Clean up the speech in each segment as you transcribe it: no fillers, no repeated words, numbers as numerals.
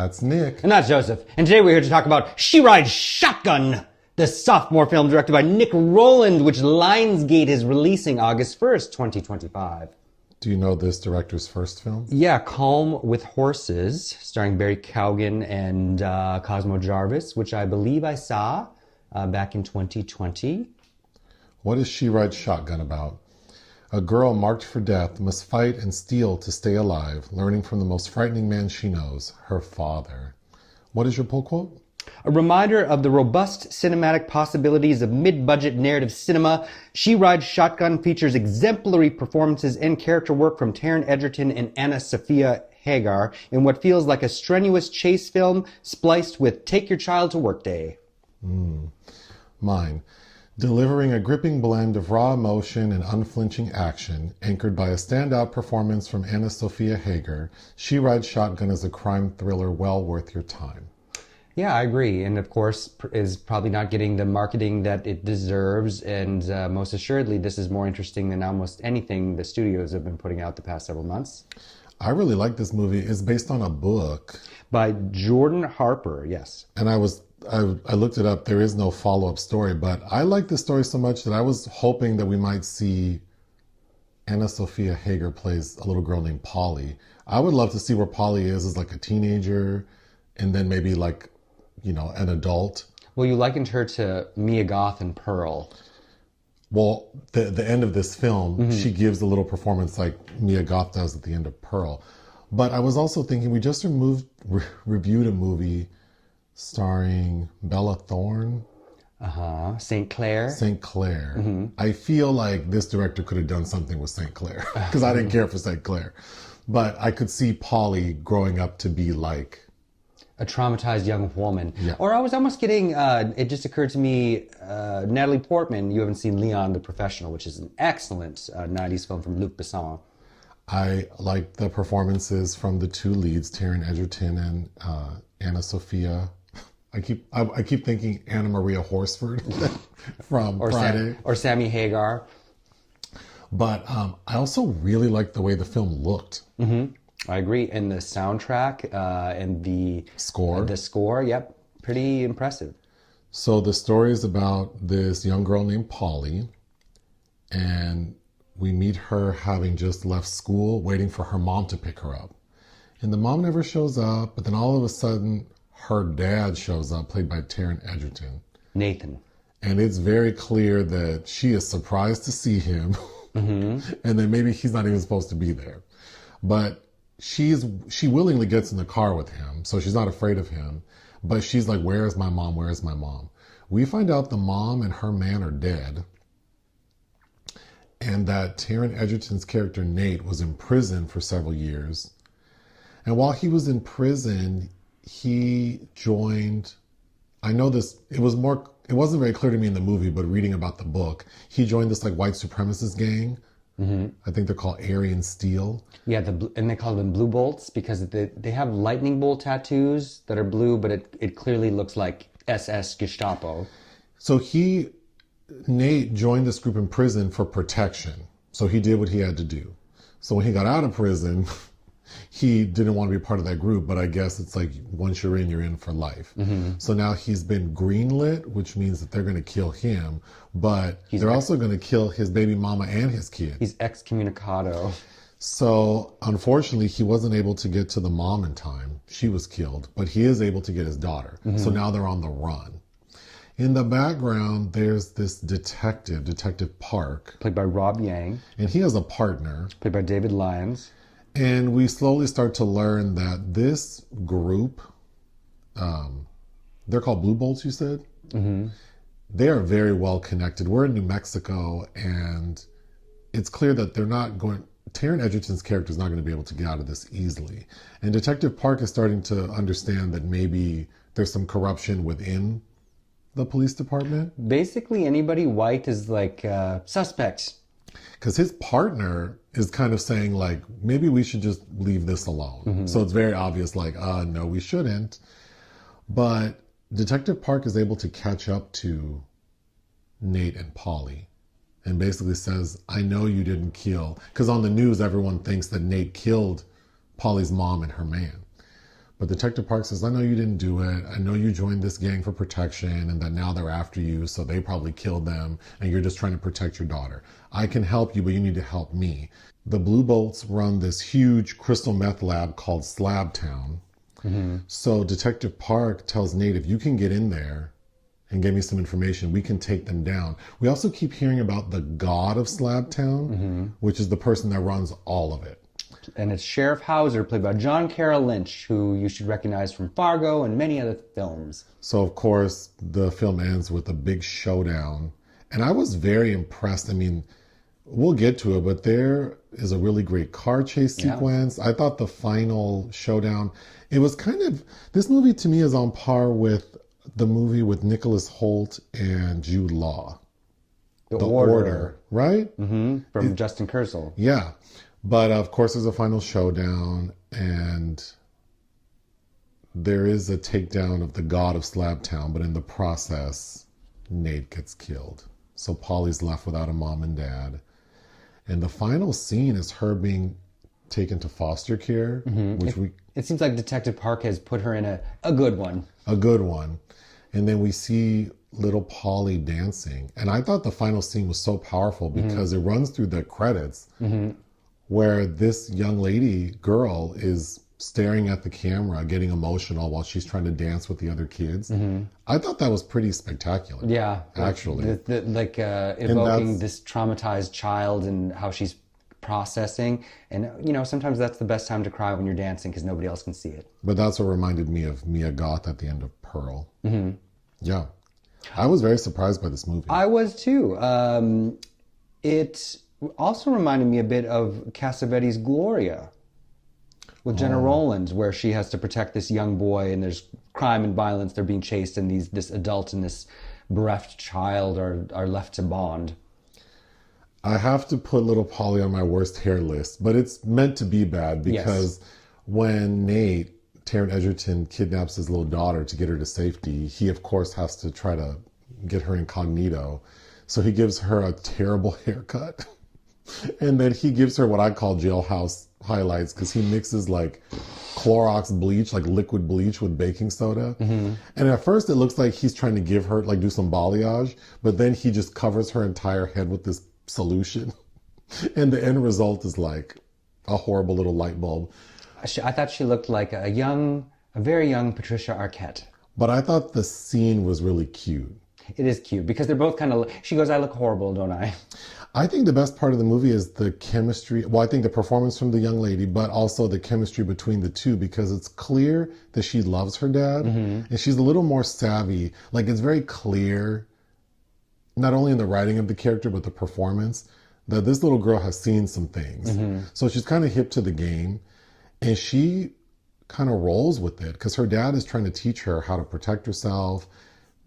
That's Nick. And that's Joseph. And today we're here to talk about She Rides Shotgun, the sophomore film directed by Nick Rowland, which Lionsgate is releasing August 1st, 2025. Do you know this director's first film? Yeah, Calm with Horses, starring Barry Cowgan and Cosmo Jarvis, which I believe I saw back in 2020. What is She Rides Shotgun about? A girl marked for death must fight and steal to stay alive, learning from the most frightening man she knows, her father. What is your pull quote? A reminder of the robust cinematic possibilities of mid-budget narrative cinema, She Rides Shotgun features exemplary performances and character work from Taron Egerton and Sophia Heger in what feels like a strenuous chase film spliced with Take Your Child to Work Day. Mine. Delivering a gripping blend of raw emotion and unflinching action, anchored by a standout performance from Sophia Heger, She Rides Shotgun is a crime thriller well worth your time. Yeah, I agree. And of course, is probably not getting the marketing that it deserves. And most assuredly, this is more interesting than almost anything the studios have been putting out the past several months. I really like this movie. It's based on a book. By Jordan Harper, yes. And I looked it up. There is no follow-up story, but I like this story so much that I was hoping that we might see Sophia Heger plays a little girl named Polly. I would love to see where Polly is as like a teenager and then maybe like, you know, an adult. Well, you likened her to Mia Goth and Pearl. Well, the end of this film, she gives a little performance like Mia Goth does at the end of Pearl. But I was also thinking, we just reviewed a movie starring Bella Thorne. St. Clair. St. Clair. I feel like this director could have done something with St. Clair because I didn't care for St. Clair. But I could see Polly growing up to be like a traumatized young woman. Yeah. Or I was almost getting, it just occurred to me, Natalie Portman, you haven't seen Leon the Professional, which is an excellent 90s film from Luc Besson. I like the performances from the two leads, Taron Egerton and Sophia. I keep thinking Anna Maria Horsford from Friday. Or Sammy Hagar. But I also really liked the way the film looked. I agree. And the soundtrack and the score. Yep. Pretty impressive. So the story is about this young girl named Polly, and we meet her having just left school, waiting for her mom to pick her up. And the mom never shows up, but then all of a sudden, her dad shows up, played by Taron Egerton. Nathan. And it's very clear that she is surprised to see him, and then maybe he's not even supposed to be there. But she willingly gets in the car with him, so she's not afraid of him. But she's like, where is my mom? Where is my mom? We find out the mom and her man are dead, and that Taron Egerton's character Nate was in prison for several years. And while he was in prison, he joined, I know this, it wasn't very clear to me in the movie, but reading about the book, he joined this like white supremacist gang. I think they're called Aryan Steel. Yeah, and they call them blue bolts because they have lightning bolt tattoos that are blue, but it clearly looks like SS Gestapo. So Nate joined this group in prison for protection. So he did what he had to do. So when he got out of prison, he didn't want to be part of that group, but I guess it's like once you're in for life. So now he's been greenlit, which means that they're going to kill him, but they're also going to kill his baby mama and his kid. He's excommunicado. So unfortunately, he wasn't able to get to the mom in time. She was killed, but he is able to get his daughter. So now they're on the run. In the background, there's this Detective Park. Played by Rob Yang. And he has a partner. Played by David Lyons. And we slowly start to learn that this group, they're called Blue Bolts, you said? They are very well connected. We're in New Mexico, and it's clear that Taron Egerton's character is not going to be able to get out of this easily. And Detective Park is starting to understand that maybe there's some corruption within the police department. Basically, anybody white is like suspect. Because his partner is kind of saying, like, maybe we should just leave this alone. So it's very obvious, like, no, we shouldn't. But Detective Park is able to catch up to Nate and Polly and basically says, I know you didn't kill. Because on the news, everyone thinks that Nate killed Polly's mom and her man. But Detective Park says, I know you didn't do it. I know you joined this gang for protection and that now they're after you, so they probably killed them and you're just trying to protect your daughter. I can help you, but you need to help me. The Blue Bolts run this huge crystal meth lab called Slab Town. Mm-hmm. So Detective Park tells Nate, if you can get in there and give me some information, we can take them down. We also keep hearing about the god of Slab Town, which is the person that runs all of it. And it's Sheriff Hauser, played by John Carroll Lynch, who you should recognize from Fargo and many other films. So, of course, the film ends with a big showdown. And I was very impressed. I mean, we'll get to it, but there is a really great car chase sequence. Yeah. I thought the final showdown, it was kind of... This movie, to me, is on par with the movie with Nicholas Hoult and Jude Law. The Order. Right? Mm-hmm. From Justin Kurzel. Yeah. But of course, there's a final showdown, and there is a takedown of the god of Slab Town, but in the process, Nate gets killed. So Polly's left without a mom and dad. And the final scene is her being taken to foster care, which it seems like Detective Park has put her in a good one. A good one. And then we see little Polly dancing. And I thought the final scene was so powerful because it runs through the credits. Where this young girl is staring at the camera, getting emotional while she's trying to dance with the other kids. I thought that was pretty spectacular. Yeah. Actually. Evoking this traumatized child and how she's processing. And, sometimes that's the best time to cry when you're dancing because nobody else can see it. But that's what reminded me of Mia Goth at the end of Pearl. Yeah. I was very surprised by this movie. I was too. It also reminded me a bit of Cassavetes' Gloria with Jenna Rowland, where she has to protect this young boy and there's crime and violence, they're being chased, and this adult and this bereft child are left to bond. I have to put little Polly on my worst hair list, but it's meant to be bad because when Taron Egerton kidnaps his little daughter to get her to safety, he of course has to try to get her incognito. So he gives her a terrible haircut. And then he gives her what I call jailhouse highlights because he mixes like Clorox bleach, like liquid bleach with baking soda. And at first it looks like he's trying to give her, like do some balayage, but then he just covers her entire head with this solution. And the end result is like a horrible little light bulb. I thought she looked like a very young Patricia Arquette. But I thought the scene was really cute. It is cute because they're both kind of... She goes, I look horrible, don't I? I think the best part of the movie is the chemistry. Well, I think the performance from the young lady, but also the chemistry between the two, because it's clear that she loves her dad and she's a little more savvy. Like, it's very clear, not only in the writing of the character, but the performance, that this little girl has seen some things. So she's kind of hip to the game and she kind of rolls with it because her dad is trying to teach her how to protect herself,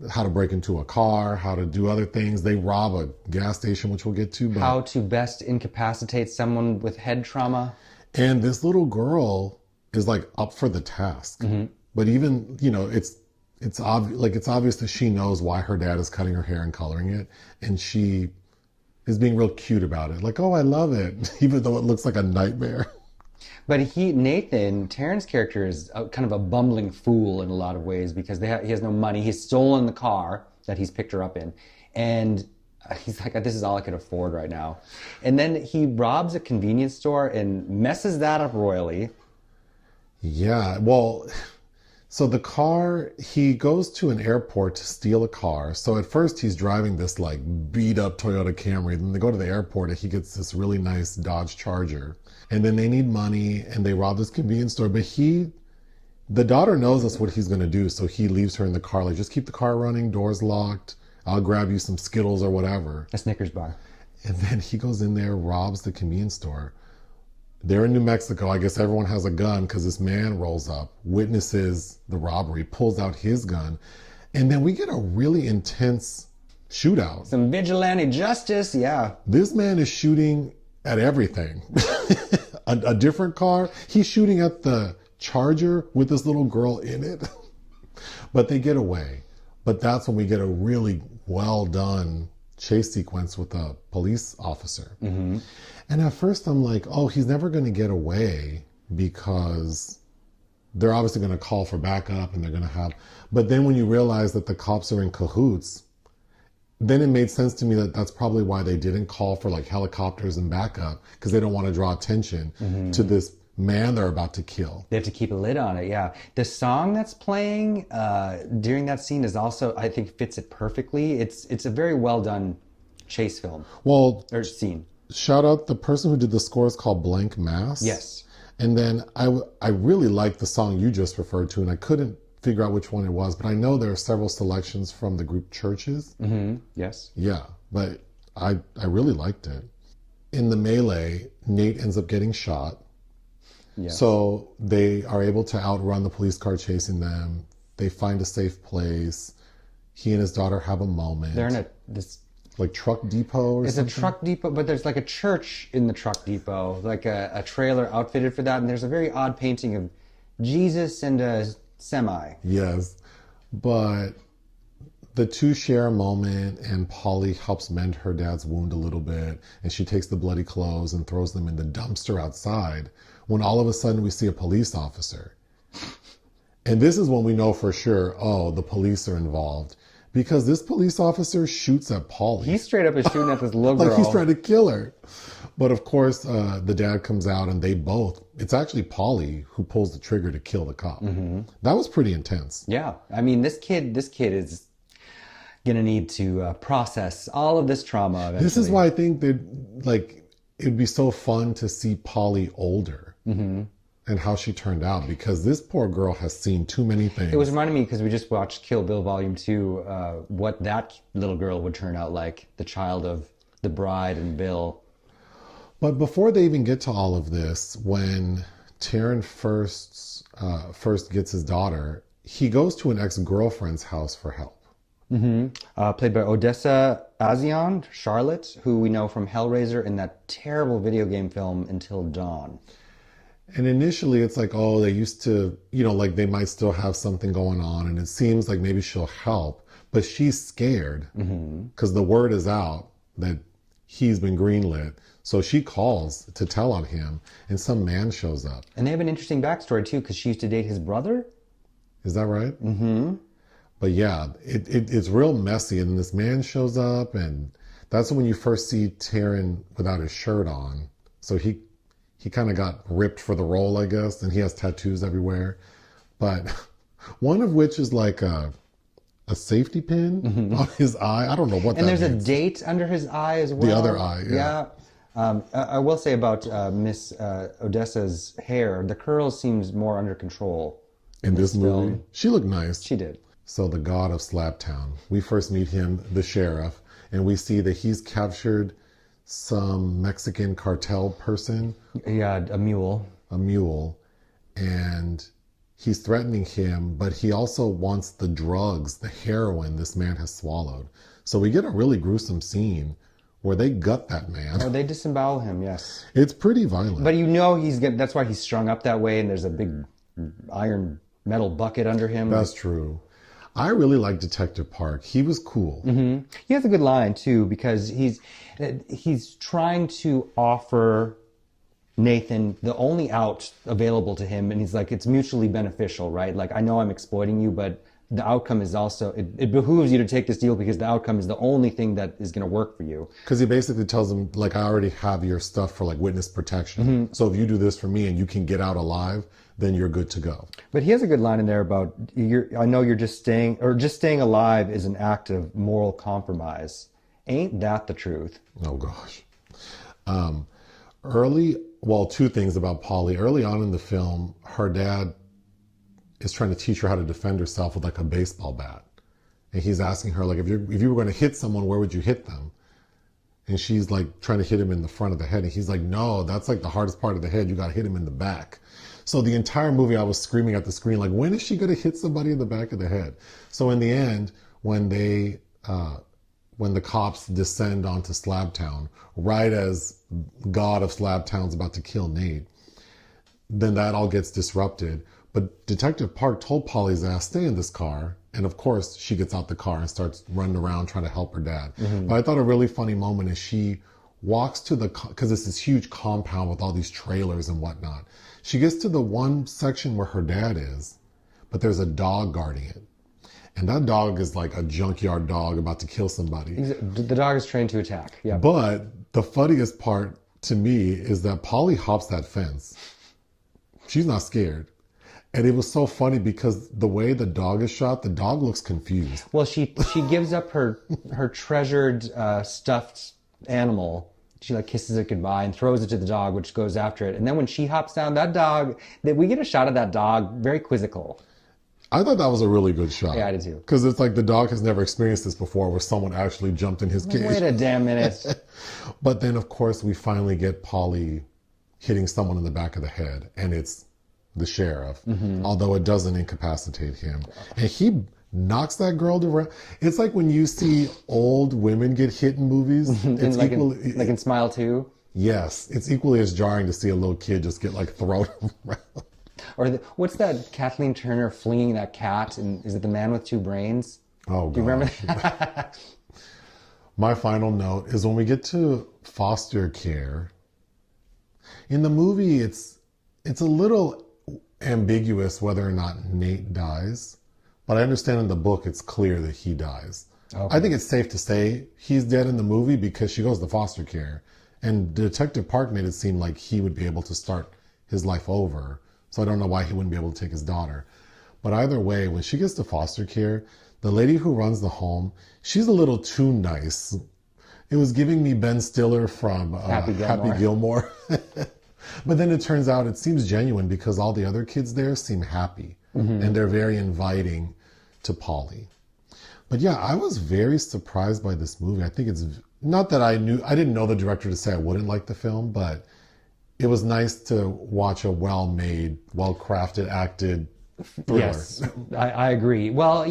how to break into a car, how to do other things. They rob a gas station, which we'll get to. But how to best incapacitate someone with head trauma. And this little girl is like up for the task. But even, it's obvious that she knows why her dad is cutting her hair and coloring it. And she is being real cute about it. Like, oh, I love it. Even though it looks like a nightmare. But Taron's character is kind of a bumbling fool in a lot of ways because he has no money. He's stolen the car that he's picked her up in. And he's like, this is all I could afford right now. And then he robs a convenience store and messes that up royally. Yeah, well, so the car, he goes to an airport to steal a car. So at first he's driving this like beat up Toyota Camry. Then they go to the airport and he gets this really nice Dodge Charger. And then they need money and they rob this convenience store. But the daughter knows that's what he's going to do. So he leaves her in the car, like, just keep the car running, doors locked. I'll grab you some Skittles or whatever. A Snickers bar. And then he goes in there, robs the convenience store. They're in New Mexico. I guess everyone has a gun because this man rolls up, witnesses the robbery, pulls out his gun. And then we get a really intense shootout. Some vigilante justice, yeah. This man is shooting at everything. A different car. He's shooting at the Charger with this little girl in it. But they get away. But that's when we get a really well done chase sequence with a police officer. And at first I'm like, oh, he's never going to get away because they're obviously going to call for backup and they're going to have, but then when you realize that the cops are in cahoots, then it made sense to me that that's probably why they didn't call for like helicopters and backup, because they don't want to draw attention to this man they're about to kill. They have to keep a lid on it, yeah. The song that's playing during that scene is also, I think, fits it perfectly. It's a very well done chase film. Well, or scene. Shout out the person who did the score is called Blank Mass. Yes. And then I really liked the song you just referred to, and I couldn't figure out which one it was, but I know there are several selections from the group Chvrches. Yes. Yeah, but I really liked it. In the melee, Nate ends up getting shot. Yes. So they are able to outrun the police car chasing them. They find a safe place. He and his daughter have a moment. They're in this like truck depot or something? It's a truck depot, but there's like a church in the truck depot, like a trailer outfitted for that. And there's a very odd painting of Jesus and a semi. Yes. But the two share a moment, and Polly helps mend her dad's wound a little bit. And she takes the bloody clothes and throws them in the dumpster outside, when all of a sudden we see a police officer. And this is when we know for sure, oh, the police are involved. Because this police officer shoots at Polly. He straight up is shooting at this little girl. Like he's trying to kill her. But of course, the dad comes out and they both, it's actually Polly who pulls the trigger to kill the cop. That was pretty intense. Yeah. I mean, this kid is going to need to process all of this trauma eventually. This is why I think that, like, it'd be so fun to see Polly older. And how she turned out, because this poor girl has seen too many things. It was reminding me, because we just watched Kill Bill Volume 2, what that little girl would turn out like, the child of the bride and Bill. But before they even get to all of this, when Taron first gets his daughter, he goes to an ex-girlfriend's house for help. Played by Odessa A'zion, Charlotte, who we know from Hellraiser and that terrible video game film Until Dawn. And initially it's like, oh, they used to, like they might still have something going on. And it seems like maybe she'll help. But she's scared because the word is out that he's been greenlit. So she calls to tell on him, and some man shows up. And they have an interesting backstory too, because she used to date his brother. Is that right? But yeah, it's real messy. And this man shows up, and that's when you first see Taron without his shirt on. So he kind of got ripped for the role, I guess, and he has tattoos everywhere. But one of which is like a safety pin on his eye. I don't know what that means. And there's a date under his eye as well. The other eye, yeah. I will say about Miss Odessa's hair, the curls seems more under control. In this movie? She looked nice. She did. So the god of Slab Town. We first meet him, the sheriff, and we see that he's captured some Mexican cartel person. Yeah, a mule. And he's threatening him, but he also wants the drugs, the heroin this man has swallowed. So we get a really gruesome scene where they gut that man. Oh, they disembowel him, yes. It's pretty violent. But that's why he's strung up that way, and there's a big iron metal bucket under him. That's true. I really like Detective Park. He was cool. He has a good line too, because he's trying to offer Nathan the only out available to him, and he's like, it's mutually beneficial, right? Like, I know I'm exploiting you, but the outcome is also, it behooves you to take this deal because the outcome is the only thing that is going to work for you. Because he basically tells him, like, I already have your stuff for like witness protection. So if you do this for me and you can get out alive, then you're good to go. But he has a good line in there about, I know you're just staying alive is an act of moral compromise. Ain't that the truth? Oh gosh. Two things about Polly. Early on in the film, her dad is trying to teach her how to defend herself with like a baseball bat. And he's asking her, like, if you were going to hit someone, where would you hit them? And she's like trying to hit him in the front of the head. And he's like, no, that's like the hardest part of the head. You got to hit him in the back. So the entire movie, I was screaming at the screen, like, when is she going to hit somebody in the back of the head? So in the end, when the cops descend onto Slab Town, right as God of Slab Town's about to kill Nate, then that all gets disrupted. But Detective Park told Polly's ass, stay in this car. And of course, she gets out the car and starts running around trying to help her dad. But I thought a really funny moment is she walks to because it's this huge compound with all these trailers and whatnot. She gets to the one section where her dad is, but there's a dog guarding it. And that dog is like a junkyard dog about to kill somebody. The dog is trained to attack. Yeah. But the funniest part to me is that Polly hops that fence. She's not scared. And it was so funny because the way the dog is shot, the dog looks confused. Well, she gives up her treasured stuffed animal. She like kisses it goodbye and throws it to the dog, which goes after it. And then when she hops down, that dog, we get a shot of that dog, very quizzical. I thought that was a really good shot. Yeah, I did too. Because it's like the dog has never experienced this before where someone actually jumped in his cage. Wait a damn minute. But then, of course, we finally get Polly hitting someone in the back of the head. And it's the sheriff, although it doesn't incapacitate him. And he knocks that girl around. It's like when you see old women get hit in movies. It's like in Smile 2? Yes. It's equally as jarring to see a little kid just get like thrown around. Or what's that Kathleen Turner flinging that cat? And is it The Man with Two Brains? Oh, God. Do you remember that? My final note is when we get to foster care. In the movie, it's a little ambiguous whether or not Nate dies. But I understand in the book, it's clear that he dies. Okay. I think it's safe to say he's dead in the movie because she goes to foster care. And Detective Park made it seem like he would be able to start his life over. So I don't know why he wouldn't be able to take his daughter. But either way, when she gets to foster care, the lady who runs the home, she's a little too nice. It was giving me Ben Stiller from Happy Gilmore. But then it turns out it seems genuine because all the other kids there seem happy. And they're very inviting to Polly. But yeah, I was very surprised by this movie. I think it's not that I didn't know the director to say I wouldn't like the film, but it was nice to watch a well-made, well-crafted, acted thriller. Yes, I agree. Well,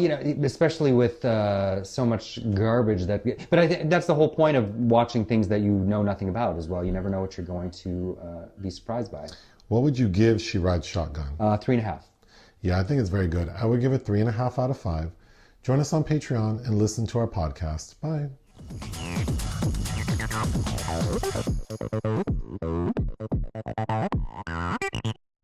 especially with so much garbage but I think that's the whole point of watching things that you know nothing about as well. You never know what you're going to be surprised by. What would you give She Rides Shotgun? 3.5. Yeah, I think it's very good. I would give it 3.5 out of 5. Join us on Patreon and listen to our podcast. Bye.